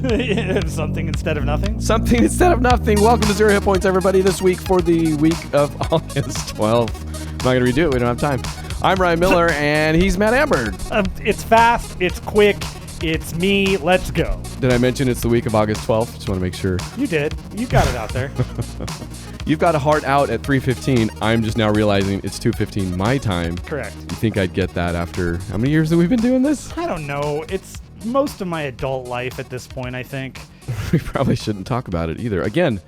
Something instead of nothing. Something instead of nothing. Welcome to Zero Hit Points, everybody. This week for the week of August 12th. I'm not going to redo it. We don't have time. I'm Ryan Miller, and he's Matt Ambert. It's fast. It's quick. It's me. Let's go. Did I mention it's the week of August 12th? Just want to make sure. You did. You got it out there. You've got a heart out at 3:15. I'm just now realizing it's 2:15 my time. Correct. You think I'd get that after how many years have we been doing this? I don't know. It's most of my adult life at this point, I think. We probably shouldn't talk about it either. Again,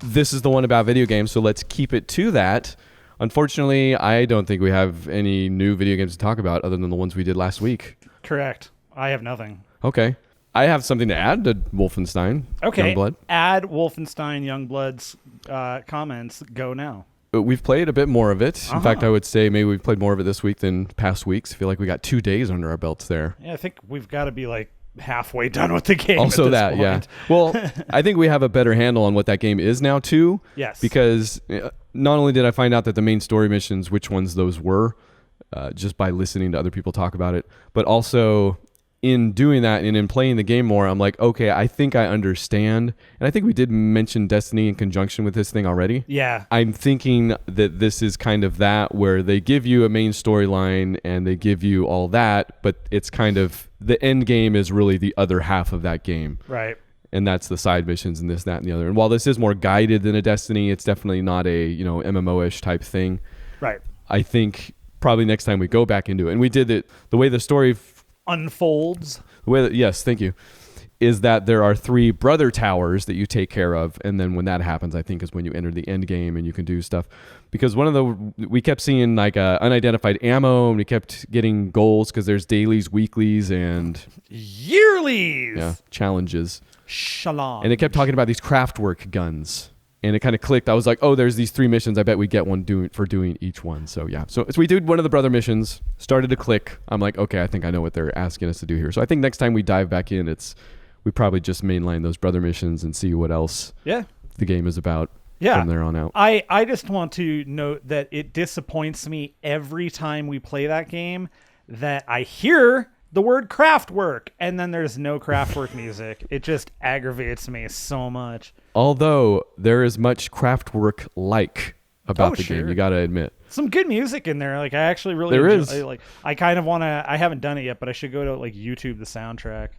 this is the one about video games, so let's keep it to that. Unfortunately, I don't think we have any new video games to talk about other than the ones we did last week. Correct. I have nothing. Okay. I have something to add to Wolfenstein Youngblood. Add Wolfenstein Youngblood's comments. Go now. We've played a bit more of it. In fact, I would say maybe we've played more of it this week than past weeks. I feel like we got 2 days under our belts there. Yeah, I think we've got to be like halfway done with the game. Also at this that, point. yeah. Well, I think we have a better handle on what that game is now too. Yes. Because not only did I find out that the main story missions, which ones those were, just by listening to other people talk about it, but also in doing that and in playing the game more, I'm like, okay, I think I understand. And I think we did mention Destiny in conjunction with this thing already. Yeah. I'm thinking that this is kind of that where they give you a main storyline and they give you all that, but it's kind of the end game is really the other half of that game. Right. And that's the side missions and this, that, and the other. And while this is more guided than a Destiny, it's definitely not a, MMO-ish type thing. Right. I think probably next time we go back into it, and we did it, the way the story unfolds. Yes, thank you. Is that there are 3 brother towers that you take care of, and then when that happens, I think is when you enter the end game and you can do stuff. Because we kept seeing like unidentified ammo, and we kept getting goals because there's dailies, weeklies, and yearlies. Yeah, challenges. Shalom. And they kept talking about these craftwork guns. And it kind of clicked. I was like, oh, there's these 3 missions. I bet we get one for doing each one. So, yeah. So we did one of the brother missions. Started to click. I'm like, okay, I think I know what they're asking us to do here. So I think next time we dive back in, we probably just mainline those brother missions and see what else the game is about from there on out. I just want to note that it disappoints me every time we play that game that I hear the word craftwork and then there's no craftwork music. It just aggravates me so much. Although there is much craftwork about the game, you got to admit. Some good music in there. Like I actually really enjoy. I kind of want to. I haven't done it yet, but I should go to like YouTube the soundtrack.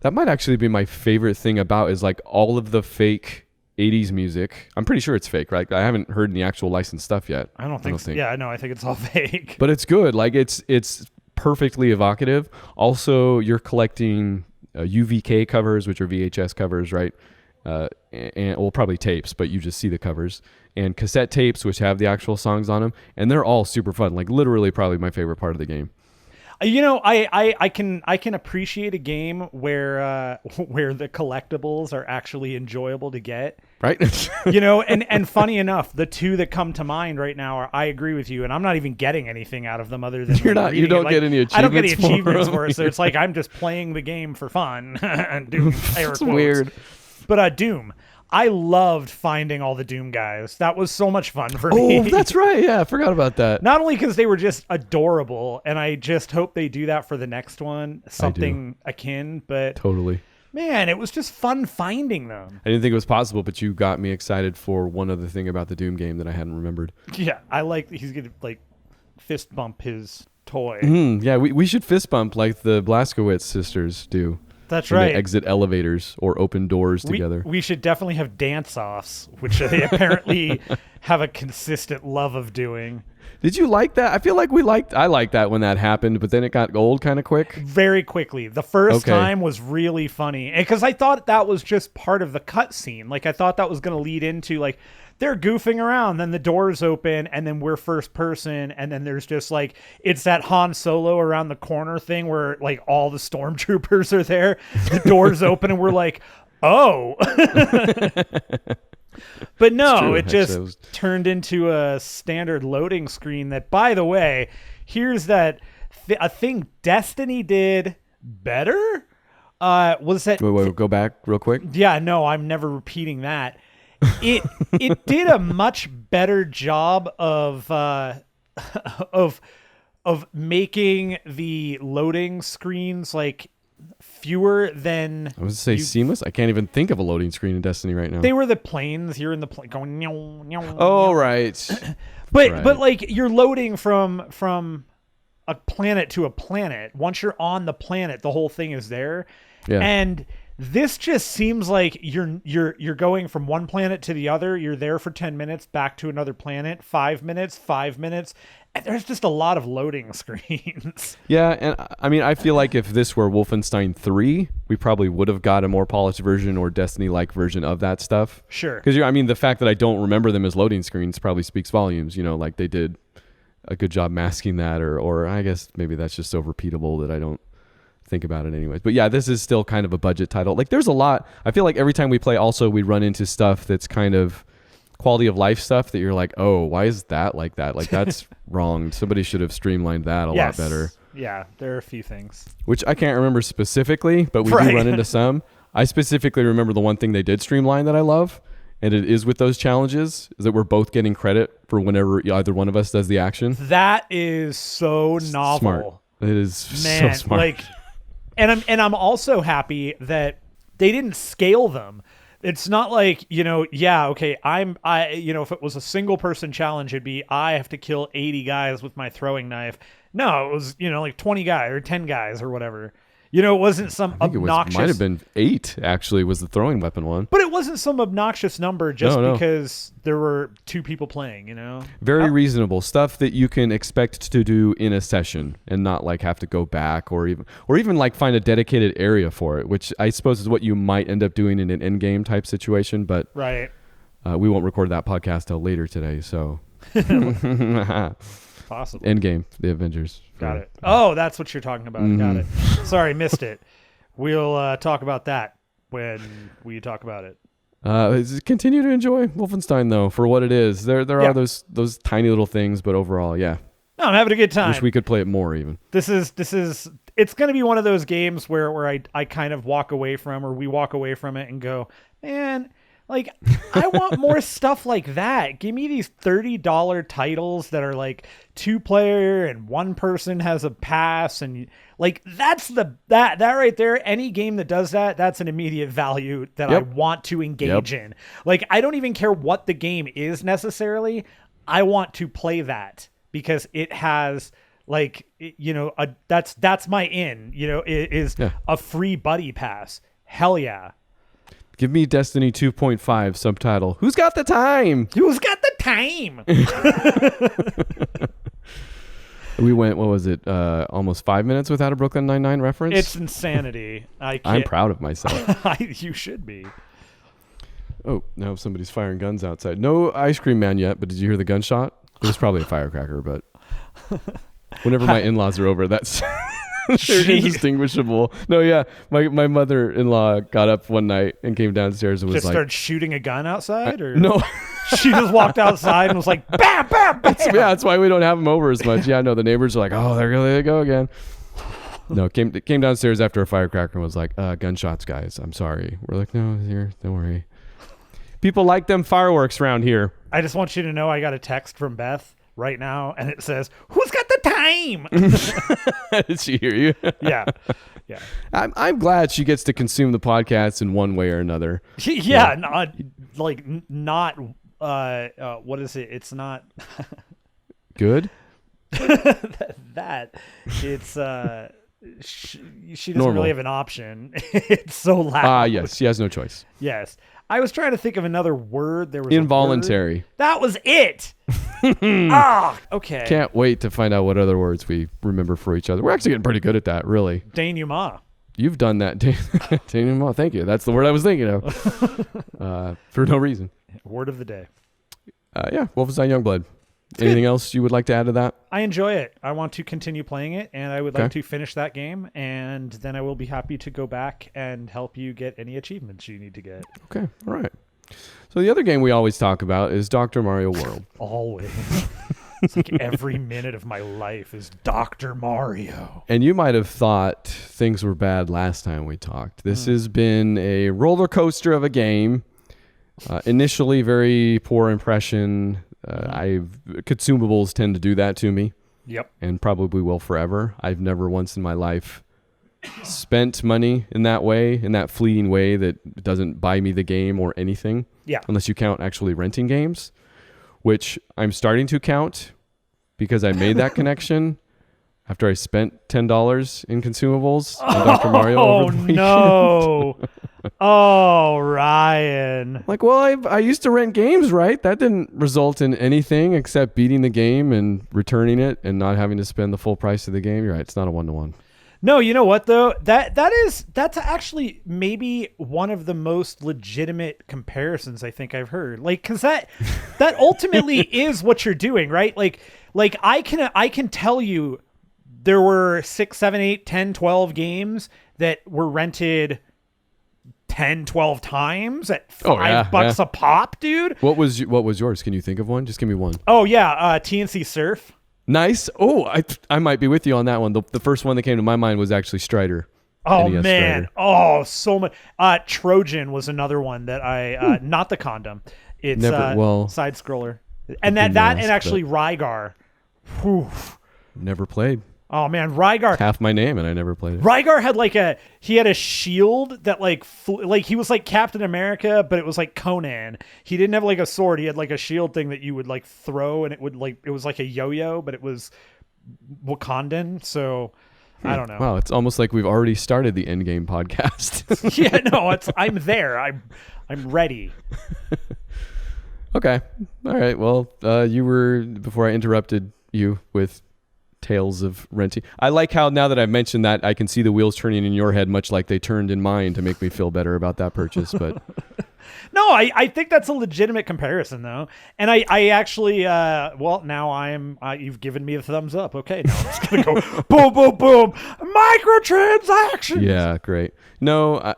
That might actually be my favorite thing about is like all of the fake 80s music. I'm pretty sure it's fake, right? I haven't heard any actual licensed stuff yet. I don't think so. Yeah, no, I think it's all fake. But it's good. Like it's perfectly evocative. Also, you're collecting UVK covers, which are VHS covers, right? And probably tapes, but you just see the covers, and cassette tapes, which have the actual songs on them, and they're all super fun. Like literally, probably my favorite part of the game. I can appreciate a game where the collectibles are actually enjoyable to get. Right. And funny enough, the 2 that come to mind right now are, I agree with you, and I'm not even getting anything out of them other than you don't get any achievements. I don't get any achievements for it, so it's like I'm just playing the game for fun and doing air quotes. Weird. But Doom. I loved finding all the Doom guys. That was so much fun for me. Oh, that's right. Yeah, I forgot about that. Not only because they were just adorable, and I just hope they do that for the next one, something akin, but totally. Man, it was just fun finding them. I didn't think it was possible, but you got me excited for one other thing about the Doom game that I hadn't remembered. Yeah, I like he's going to fist bump his toy. Yeah, we should fist bump like the Blazkowicz sisters do. That's right. They exit elevators or open dours together. We should definitely have dance-offs, which they apparently have a consistent love of doing. Did you like that? I feel like I liked that when that happened, but then it got old kind of quick. Very quickly. The first time was really funny because I thought that was just part of the cutscene. Like I thought that was going to lead into like they're goofing around, then the doors open, and then we're first person, and then there's just like it's that Han Solo around the corner thing where like all the stormtroopers are there. The doors open, and we're like, oh. But no, it just turned into a standard loading screen that, by the way, here's that a thing Destiny did better. Was that... Wait, go back real quick. Yeah, no, I'm never repeating that. It did a much better job of making the loading screens like fewer than. I was going to say seamless. I can't even think of a loading screen in Destiny right now. They were the planes. You're in the plane going. Oh, right. But like you're loading from a planet to a planet. Once you're on the planet, the whole thing is there. Yeah. And this just seems like you're going from one planet to the other. You're there for 10 minutes, back to another planet, 5 minutes, 5 minutes. And there's just a lot of loading screens. Yeah, and I mean, I feel like if this were Wolfenstein 3, we probably would have got a more polished version or Destiny-like version of that stuff. Sure. Because I mean, the fact that I don't remember them as loading screens probably speaks volumes. You know, like they did a good job masking that, or I guess maybe that's just so repeatable that I don't think about it anyways. But yeah, this is still kind of a budget title. Like there's a lot. I feel like every time we play also we run into stuff that's kind of quality of life stuff that you're like, oh, why is that like that? Like that's wrong. Somebody should have streamlined that a lot better. Yeah, there are a few things. Which I can't remember specifically, but we do run into some. I specifically remember the one thing they did streamline that I love, and it is with those challenges, is that we're both getting credit for whenever either one of us does the action. That is so novel. Smart. It is so smart. Like, and I'm also happy that they didn't scale them. It's not like, if it was a single person challenge, it'd be, I have to kill 80 guys with my throwing knife. No, it was, like 20 guys or 10 guys or whatever. It wasn't some obnoxious. It might have been 8, actually, was the throwing weapon one. But it wasn't some obnoxious number just because there were 2 people playing, Very reasonable stuff that you can expect to do in a session and not like have to go back or even like find a dedicated area for it, which I suppose is what you might end up doing in an end-game type situation. But right. We won't record that podcast till later today, so. Possible. Endgame, the Avengers. Got it. Oh, that's what you're talking about. Got it. Sorry, missed it. We'll talk about that when we talk about it. Continue to enjoy Wolfenstein though for what it is. There are those tiny little things, but overall, yeah. No, I'm having a good time. Wish we could play it more even. This is it's going to be one of those games where I kind of walk away from, or we walk away from it and go, man, like, I want more stuff like that. Give me these $30 titles that are like 2-player and one person has a pass, and like that right there. Any game that does that, that's an immediate value that I want to engage in. Like, I don't even care what the game is necessarily. I want to play that because it has like, that's my in. Is a free buddy pass. Hell yeah. Give me Destiny 2.5 subtitle. Who's got the time? Who's got the time? We went, what was it, almost 5 minutes without a Brooklyn Nine-Nine reference? It's insanity. I'm proud of myself. You should be. Oh, now somebody's firing guns outside. No ice cream man yet, but did you hear the gunshot? It was probably a firecracker, but whenever my in-laws are over, that's... They're indistinguishable. No, yeah. My mother-in-law got up one night and came downstairs and was just started shooting a gun outside? Or no. She just walked outside and was like, bam, bam, bam. That's why we don't have them over as much. Yeah, no, the neighbors are like, oh, there they go again. No, came downstairs after a firecracker and was like, gunshots, guys. I'm sorry. We're like, no, here, don't worry. People like them fireworks around here. I just want you to know I got a text from Beth right now, and it says, who's got the time? Did she hear you? Yeah. I'm glad she gets to consume the podcast in one way or another. Yeah. Not what is it? It's not good. that it's she doesn't Normal. really have an option. It's so loud. Yes, she has no choice. Yes. I was trying to think of another word. There was involuntary. A word. That was it. Okay. Can't wait to find out what other words we remember for each other. We're actually getting pretty good at that, really. Denouement. You've done that. Denouement. Thank you. That's the word I was thinking of. For no reason. Word of the day. Wolfenstein Youngblood. Anything else you would like to add to that? I enjoy it. I want to continue playing it, and I would like to finish that game, and then I will be happy to go back and help you get any achievements you need to get. Okay. All right. So the other game we always talk about is Dr. Mario World. Always. It's like every minute of my life is Dr. Mario. And you might have thought things were bad last time we talked. This has been a roller coaster of a game. Initially, very poor impression. Consumables tend to do that to me. Yep. And probably will forever. I've never once in my life spent money in that way, in that fleeting way that doesn't buy me the game or anything. Yeah. Unless you count actually renting games, which I'm starting to count because I made that connection after I spent $10 in consumables on Dr. Mario over the weekend. Oh, no. Oh, Ryan. Like, well, I used to rent games, right? That didn't result in anything except beating the game and returning it and not having to spend the full price of the game. You're right. It's not a 1-to-1. No, you know what though? That's actually maybe one of the most legitimate comparisons I think I've heard. Like, cause that ultimately is what you're doing, right? Like I can tell you there were 6, 7, 8, 10, 12 games that were rented 10, 12 times at $5 a pop, dude. What was yours? Can you think of one? Just give me one. Oh yeah, TNC Surf. Nice. Oh, I might be with you on that one. The first one that came to my mind was actually Strider. Oh NES man. Strider. Oh, so much. Trojan was another one that I not the condom. It's side scroller. And and actually Rygar. Whew. Never played. Oh man, Rygar. It's half my name and I never played it. Rygar had he had a shield that he was like Captain America, but it was like Conan. He didn't have like a sword. He had like a shield thing that you would like throw, and it was like a yo-yo, but it was Wakandan. So I don't know. Wow, it's almost like we've already started the Endgame podcast. Yeah, no, I'm there. I'm ready. Okay. All right. Well, you were, before I interrupted you with tales of renting. I like how now that I've mentioned that, I can see the wheels turning in your head, much like they turned in mine to make me feel better about that purchase. But no, I think that's a legitimate comparison though. And I actually, now you've given me a thumbs up. Okay. Now I'm just going to go boom, boom, boom. Microtransactions. Yeah, great. No,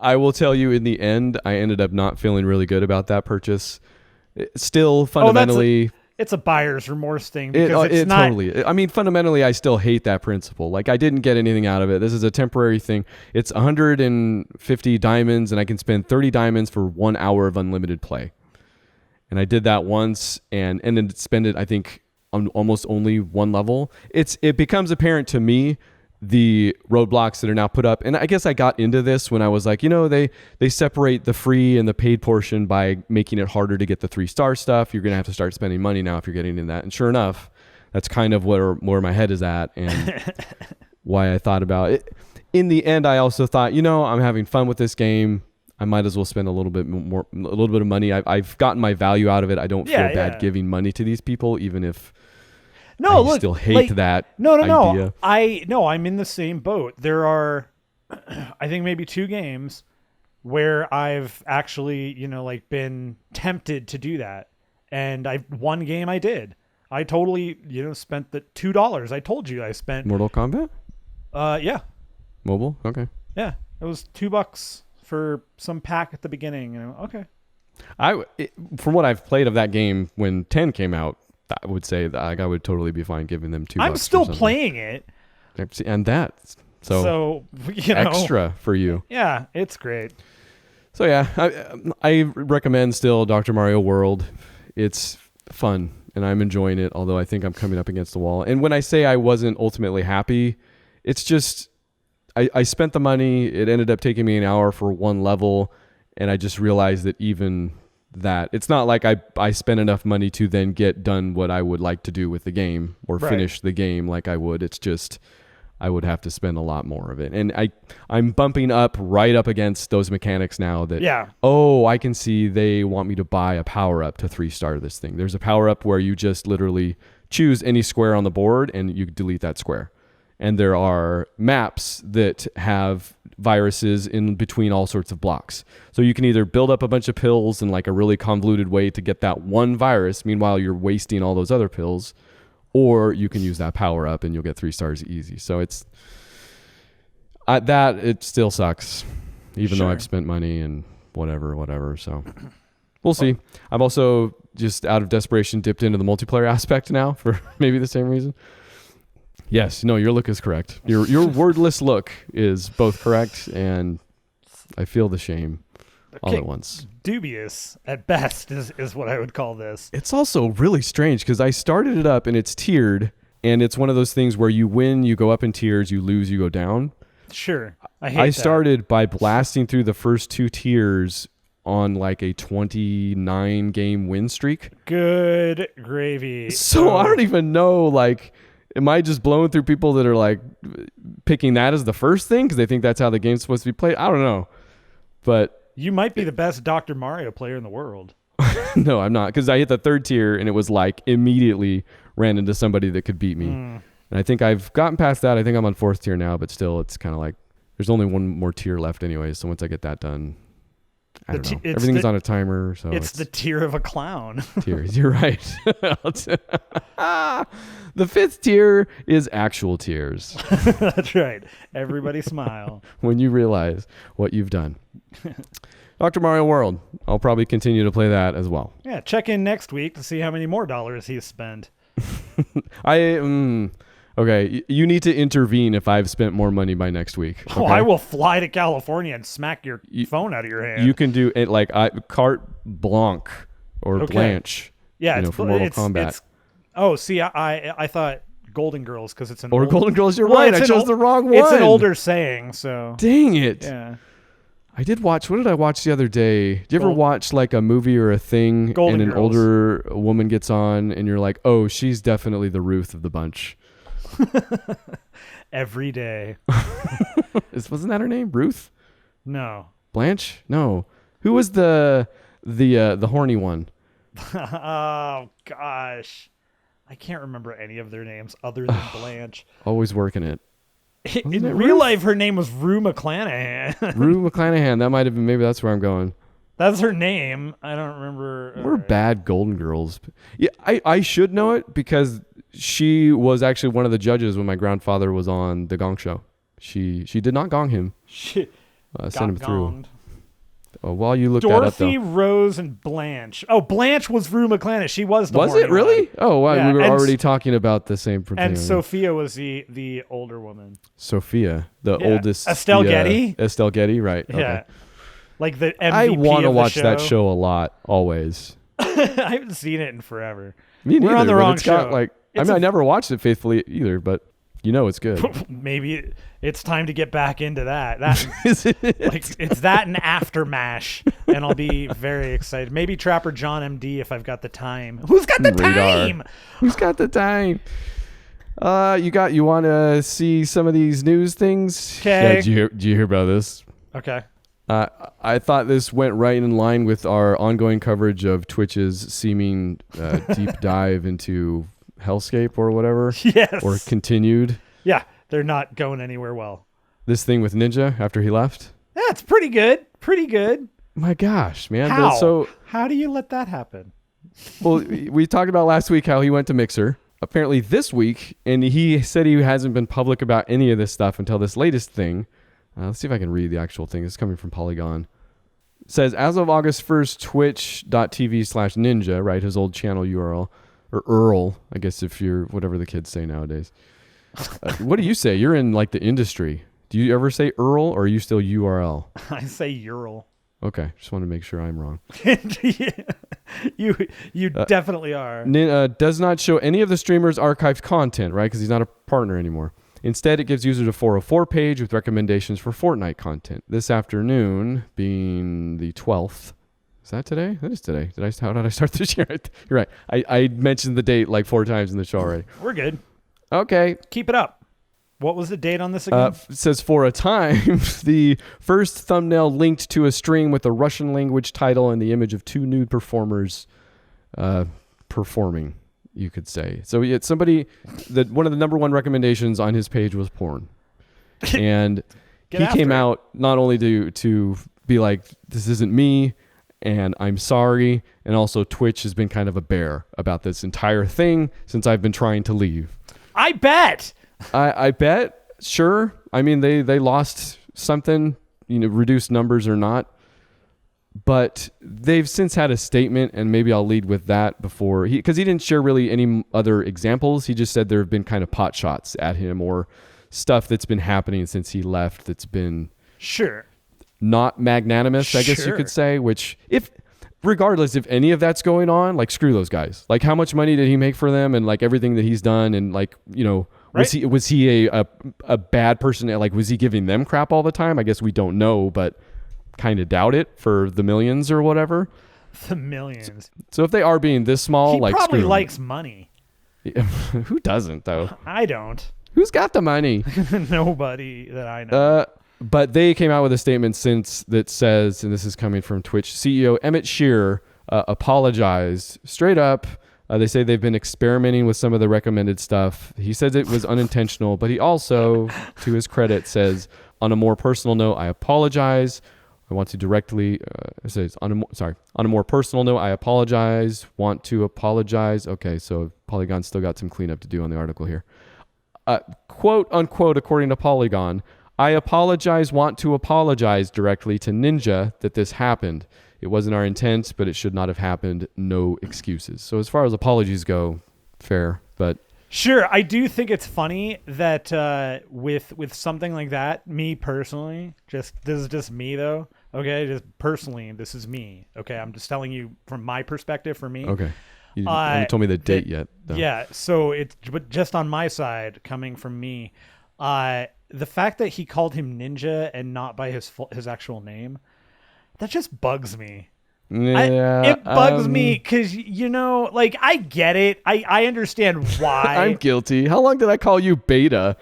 I will tell you in the end, I ended up not feeling really good about that purchase. Still fundamentally... It's a buyer's remorse thing because it's not totally. I mean, fundamentally, I still hate that principle. Like, I didn't get anything out of it. This is a temporary thing. It's 150 diamonds, and I can spend 30 diamonds for 1 hour of unlimited play. And I did that once, and then spend it, I think, on almost only one level. It becomes apparent to me the roadblocks that are now put up. And I guess I got into this when I was like, they separate the free and the paid portion by making it harder to get the 3-star stuff. You're going to have to start spending money now if you're getting in that. And sure enough, that's kind of where my head is at and why I thought about it. In the end, I also thought, I'm having fun with this game. I might as well spend a little bit of money. I've gotten my value out of it. I don't feel bad giving money to these people, even if I still hate that idea. I'm in the same boat. There are, I think maybe 2 games where I've actually, been tempted to do that. And one game I did. I totally, spent the $2. I told you I spent. Mortal Kombat? Yeah. Mobile? Okay. Yeah. It was $2 for some pack at the beginning. Okay. From what I've played of that game when 10 came out, I would say that I would totally be fine giving them $2. I'm still playing it. And that. So extra for you. Yeah, it's great. So yeah, I recommend still Dr. Mario World. It's fun and I'm enjoying it, although I think I'm coming up against the wall. And when I say I wasn't ultimately happy, it's just I spent the money. It ended up taking me an hour for one level, and I just realized that even that it's not like I spent enough money to then get done what I would like to do with the game or finish the game like I would. It's just I would have to spend a lot more of it. And I'm bumping up right up against those mechanics now that, I can see they want me to buy a power-up to 3-star this thing. There's a power-up where you just literally choose any square on the board and you delete that square. And there are maps that have viruses in between all sorts of blocks. So you can either build up a bunch of pills in like a really convoluted way to get that one virus, meanwhile you're wasting all those other pills, or you can use that power up and you'll get 3 stars easy. So it's it still sucks, even though I've spent money and whatever. So we'll see. I've also just out of desperation dipped into the multiplayer aspect now for maybe the same reason. Yes, no, your look is correct. Your wordless look is both correct, and I feel the shame all at once. Dubious at best is what I would call this. It's also really strange because I started it up and it's tiered, and it's one of those things where you win, you go up in tiers, you lose, you go down. Sure. I hate I that. started by blasting through the first 2 tiers on like a 29 game win streak. Good gravy. So I don't even know, like, am I just blowing through people that are like picking that as the first thing because they think that's how the game's supposed to be played? I don't know. But you might be the best Dr. Mario player in the world. no, I'm not, because I hit the 3rd tier and it was like immediately ran into somebody that could beat me. And I think I've gotten past that. I think I'm on 4th tier now, but still it's kind of like there's only one more tier left anyway. So once I get that done, I don't know. Everything's on a timer. So it's the tier of a clown. Tiers. You're right. The 5th tier is actual tears. That's right. Everybody smile. When you realize what you've done. Dr. Mario World. I'll probably continue to play that as well. Yeah, check in next week to see how many more dollars he's spent. Okay, you need to intervene if I've spent more money by next week. Okay? Oh, I will fly to California and smack your phone out of your hand. You can do it like Carte Blanc or Blanche. Yeah, for Mortal Kombat. I thought Golden Girls because it's an Golden Girls. You're right. I chose the wrong one. It's an older saying. So dang it. Yeah. I did watch. What did I watch the other day? Did you ever watch like a movie or a thing Golden and an Girls. older woman gets on and you're like, oh, she's definitely the Ruth of the bunch. Every day. Wasn't that her name? Ruth? No. Blanche? No. Who was the horny one? Oh gosh, I can't remember any of their names other than Blanche. Always working it. In real life, her name was Rue McClanahan. Rue McClanahan. That might have been. Maybe that's where I'm going. That's her name. I don't remember. We're bad Golden Girls. Yeah, I should know it because she was actually one of the judges when my grandfather was on the Gong Show. She did not gong him. She sent him gonged. through. While you look Dorothy, that up, though. Rose, and Blanche. Oh, Blanche was Rue McClanahan. She was the Was it really? one. Oh, wow. Yeah, We were already talking about the same thing. And Sophia was the older woman. Sophia, the oldest. Estelle Getty? Estelle Getty, right. Yeah. Okay. Like the MVP I want to watch show. that show a lot, always. I haven't seen it in forever. Me neither. We're on the but wrong it's got, show. I never watched it faithfully either, but you know it's good. Maybe it's time to get back into that. That Is it? it's that and Aftermash, and I'll be very excited. Maybe Trapper John MD if I've got the time. Who's got the time? Who's got the time? You want to see some of these news things? Okay. Yeah, did you hear about this? Okay. I thought this went right in line with our ongoing coverage of Twitch's seeming deep dive into Hellscape or whatever. Yes. Or continued. Yeah, they're not going anywhere well. This thing with Ninja after he left. Yeah, it's pretty good. Pretty good. My gosh, man. How? How do you let that happen? Well, we talked about last week how he went to Mixer. Apparently this week, and he said he hasn't been public about any of this stuff until this latest thing. Let's see if I can read the actual thing. It's coming from Polygon. It says, as of August 1st, twitch.tv/ninja, right, his old channel URL, or Earl, I guess if you're whatever the kids say nowadays. What do you say? You're in like the industry. Do you ever say Earl or are you still URL? I say Ural. Okay, just want to make sure I'm wrong. You definitely are. Does not show any of the streamer's archived content, right? Because he's not a partner anymore. Instead, it gives users a 404 page with recommendations for Fortnite content. This afternoon, being the 12th. Is that today? That is today. How did I start this year? You're right. I mentioned the date like 4 times in the show already. We're good. Okay. Keep it up. What was the date on this again? It says for a time, the first thumbnail linked to a stream with a Russian language title and the image of 2 nude performers performing, you could say. So it's somebody that one of the number 1 recommendations on his page was porn. And he came out not only to be like, this isn't me, and I'm sorry, and also Twitch has been kind of a bear about this entire thing since I've been trying to leave. I bet. I bet. Sure. I mean, they lost something, reduced numbers or not. But they've since had a statement, and maybe I'll lead with that before because he didn't share really any other examples. He just said there have been kind of pot shots at him or stuff that's been happening since he left that's been not magnanimous, I guess you could say, which regardless if any of that's going on, like screw those guys. Like how much money did he make for them and like everything that he's done and like, Right? Was he a bad person? Like, was he giving them crap all the time? I guess we don't know, but kind of doubt it for the millions or whatever. The millions. So if they are being this small, He like, probably screw 'em. likes money. Who doesn't though? I don't. Who's got the money? Nobody that I know. But they came out with a statement that says, and this is coming from Twitch, CEO Emmett Shear apologized straight up. They say they've been experimenting with some of the recommended stuff. He says it was unintentional, but he also, to his credit, says, on a more personal note, I apologize. I want to directly, it says, on a more personal note, I apologize, want to apologize. Okay, so Polygon still got some cleanup to do on the article here. Quote, unquote, according to Polygon, I apologize, want to apologize directly to Ninja that this happened. It wasn't our intent, but it should not have happened. No excuses. So as far as apologies go, fair, but... Sure, I do think it's funny that with something like that, me personally, this is just me though, okay? Just personally, this is me, okay? I'm just telling you from my perspective, for me. Okay. You haven't told me the date yet, though. Yeah, so it's but just on my side, coming from me, the fact that he called him Ninja and not by his actual name, that just bugs me. Yeah, it bugs me because, like, I get it. I understand why. I'm guilty. How long did I call you Beta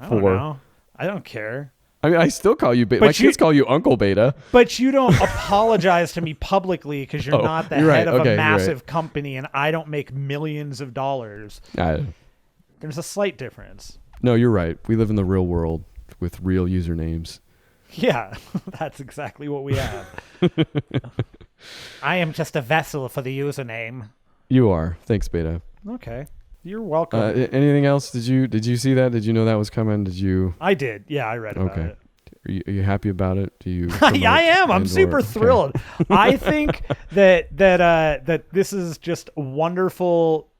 I don't know. I don't care. I mean, I still call you Beta. My kids call you Uncle Beta. But you don't apologize to me publicly because you're not the head of a massive company and I don't make millions of dollars. There's a slight difference. No, you're right. We live in the real world with real usernames. Yeah, that's exactly what we have. I am just a vessel for the username. You are. Thanks, Beta. Okay. You're welcome. Anything else? Did you see that? Did you know that was coming? Did you? I did. Yeah, I read about it. Are you happy about it? Do you? I am. I'm super thrilled. I think that this is just wonderful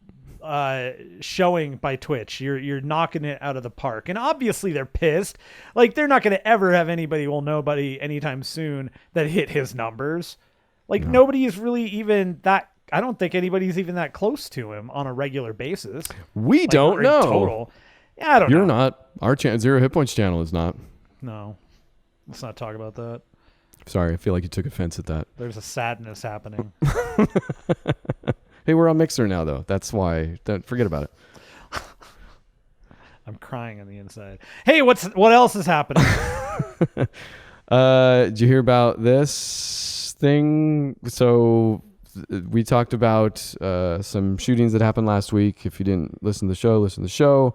showing by Twitch. You're knocking it out of the park, and obviously they're pissed. Like, they're not going to ever have nobody anytime soon that hit his numbers. Like, nobody is really even that. I don't think anybody's even that close to him on a regular basis. We don't know. Total. Yeah, I don't know. You're not. Our Zero Hit Points channel is not. No. Let's not talk about that. Sorry, I feel like you took offense at that. There's a sadness happening. Hey, we're on Mixer now, though. That's why. Don't forget about it. I'm crying on the inside. Hey, what else is happening? Did you hear about this thing? So we talked about some shootings that happened last week. If you didn't listen to the show, listen to the show.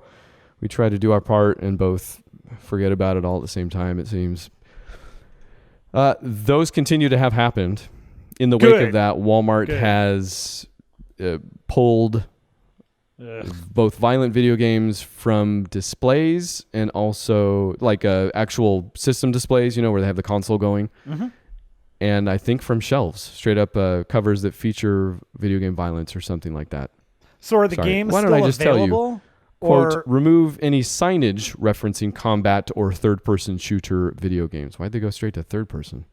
We try to do our part and both forget about it all at the same time, it seems. Those continue to have happened. In the wake of that, Walmart has pulled both violent video games from displays and also like actual system displays, where they have the console going. Mm-hmm. And I think from shelves, straight up covers that feature video game violence or something like that. So are the games still available? Tell you, quote, remove any signage referencing combat or third-person shooter video games. Why'd they go straight to third person?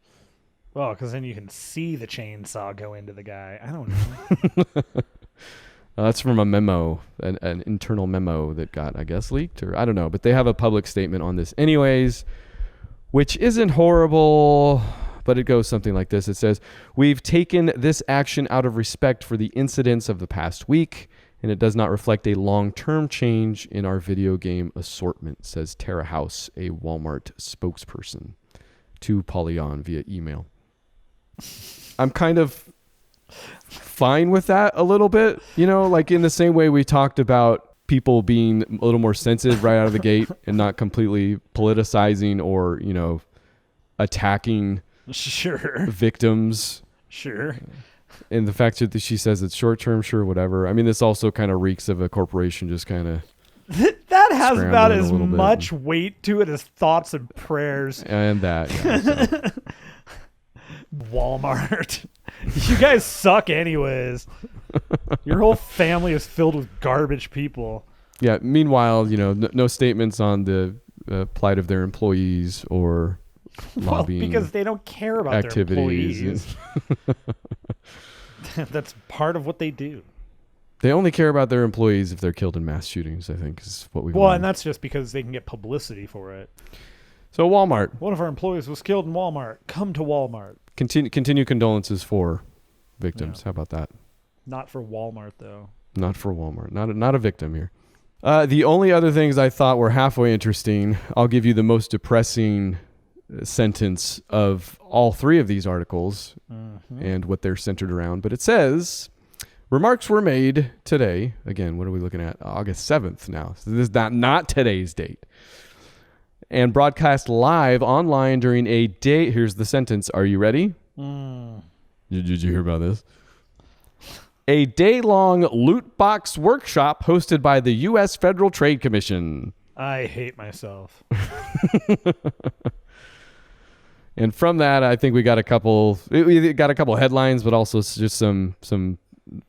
Well, because then you can see the chainsaw go into the guy. I don't know. That's from a memo, an internal memo that got, I guess, leaked, or I don't know. But they have a public statement on this anyways, which isn't horrible, but it goes something like this. It says, we've taken this action out of respect for the incidents of the past week, and it does not reflect a long-term change in our video game assortment, says Tara House, a Walmart spokesperson, to Polygon via email. I'm kind of fine with that a little bit, like in the same way we talked about people being a little more sensitive right out of the gate and not completely politicizing or, attacking victims. Sure. And the fact that she says it's short term, sure, whatever. I mean, this also kind of reeks of a corporation just kind of. That has about as much weight to it as thoughts and prayers. And that, yeah. So. Walmart. You guys suck anyways. Your whole family is filled with garbage people. Yeah, meanwhile, no statements on the plight of their employees or lobbying. Because they don't care about activities. Their employees. That's part of what they do. They only care about their employees if they're killed in mass shootings, I think, is what we've Well, learned. and that's just because they can get publicity for it. So Walmart. One of our employees was killed in Walmart. Come to Walmart. Continue condolences for victims. How about that? Not for Walmart, though. Not for Walmart. Not a victim here. The only other things I thought were halfway interesting, I'll give you the most depressing sentence of all three of these articles and what they're centered around. But it says, remarks were made today. Again, what are we looking at? August 7th now. So this is not today's date. And broadcast live online during a day. Here's the sentence. Are you ready? Did you hear about this? A day-long loot box workshop hosted by the U.S. Federal Trade Commission. I hate myself. And from that, I think we got a couple headlines, but also just some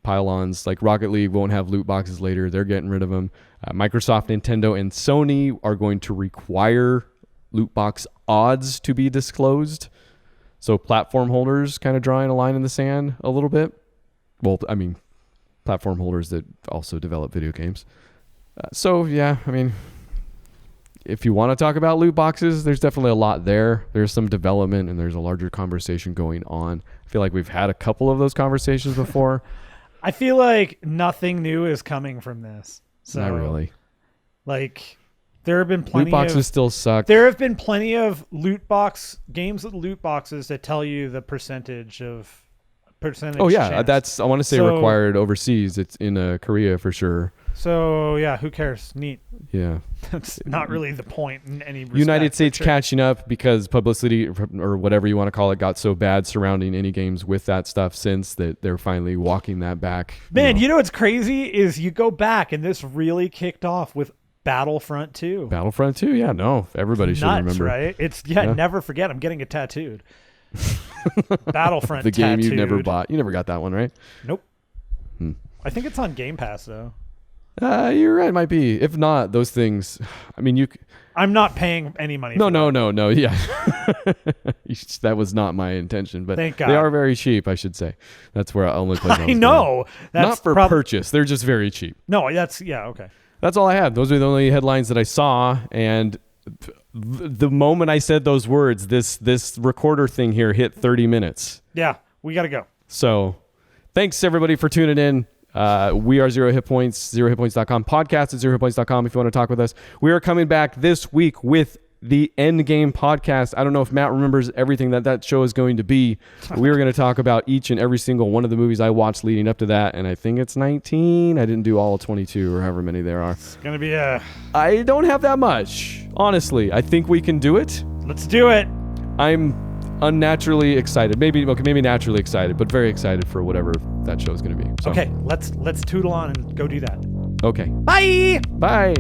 pile-ons. Like Rocket League won't have loot boxes later. They're getting rid of them. Microsoft, Nintendo, and Sony are going to require loot box odds to be disclosed. So platform holders kind of drawing a line in the sand a little bit. Well, I mean, platform holders that also develop video games. If you want to talk about loot boxes, there's definitely a lot there. There's some development and there's a larger conversation going on. I feel like we've had a couple of those conversations before. I feel like nothing new is coming from this. So, not really. Like, there have been plenty loot boxes still suck. There have been plenty of games with loot boxes that tell you the percentage. Oh yeah, chance. that's I want to say required overseas. It's in Korea for sure. So yeah, who cares? Neat. Yeah, that's not really the point in any respect. United States catching up because publicity or whatever you want to call it got so bad surrounding any games with that stuff since that they're finally walking that back. Man, you know what's crazy is you go back and this really kicked off with Battlefront 2. Battlefront 2, yeah, no, everybody should remember. Right? It's never forget. I'm getting it tattooed. Battlefront the game tattooed. you never bought. You never got that one, right? Nope. I think it's on Game Pass though. You're right. It might be. If not, those things. I mean, I'm not paying any money. No. Yeah, that was not my intention. But thank God. They are very cheap. I should say. That's where I only play. I know. That's not for purchase. They're just very cheap. No, okay. That's all I had. Those are the only headlines that I saw, and the moment I said those words, this recorder thing here hit 30 minutes. Yeah, we got to go. So thanks everybody for tuning in. We are Zero Hit Points, ZeroHitPoints.com, podcast at ZeroHitPoints.com if you want to talk with us. We are coming back this week with the Endgame podcast. I don't know if Matt remembers everything that show is going to be. We are going to talk about each and every single one of the movies I watched leading up to that, and I think it's 19. I didn't do all 22 or however many there are. It's going to be I don't have that much. Honestly, I think we can do it. Let's do it. I'm unnaturally excited. Maybe naturally excited, but very excited for whatever that show is going to be. So. Okay, let's tootle on and go do that. Okay. Bye. Bye.